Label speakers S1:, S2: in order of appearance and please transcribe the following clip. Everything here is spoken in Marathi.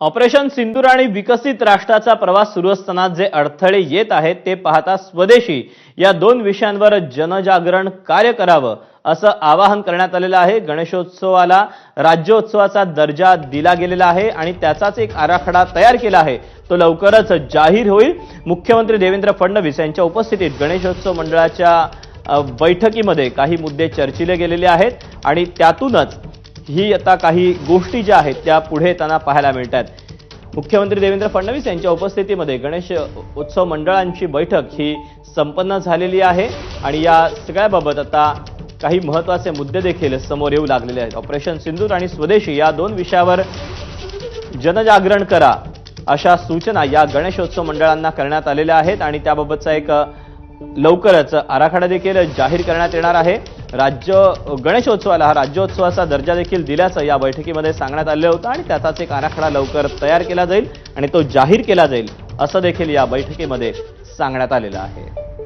S1: ऑपरेशन सिंदूर आणि विकसित राष्ट्राचा प्रवास सुरू असताना जे अडथळे येत आहेत ते पाहता स्वदेशी या दोन विषयांवर जनजागरण कार्य करावं असं आवाहन करण्यात आलेलं आहे। गणेशोत्सवाला राज्योत्सवाचा दर्जा दिला गेलेला आहे आणि त्याचाच एक आराखडा तयार केला आहे। तो लवकरच जाहीर होईल। मुख्यमंत्री देवेंद्र फडणवीस यांच्या उपस्थितीत गणेशोत्सव मंडळाच्या बैठकीमध्ये काही मुद्दे चर्चिले गेलेले आहेत आणि त्यातूनच ही आता काही गोष्टी ज्या आहेत त्या पुढे येताना पाहायला मिळतात। मुख्यमंत्री देवेंद्र फडणवीस यांच्या उपस्थितीमध्ये गणेश उत्सव मंडळांची बैठक ही संपन्न झालेली आहे आणि या सगळ्याबाबत आता काही महत्त्वाचे मुद्दे देखील समोर येऊ लागलेले आहेत। ऑपरेशन सिंदूर आणि स्वदेशी या दोन विषयावर जनजागरण करा अशा सूचना या गणेशोत्सव मंडळांना करण्यात आलेल्या आहेत आणि त्याबाबतचा एक लवकरच आराखडा देखील जाहीर करण्यात येणार आहे। गणेशोत्सवाला हा राज्योत्सवाचा दर्जा देखील दिल्याचं या बैठकीमध्ये सांगण्यात आलं होतं आणि त्याचाच एक आराखडा लवकर तयार केला जाईल आणि तो जाहीर केला जाईल असं देखील या बैठकीमध्ये सांगण्यात आलेलं आहे।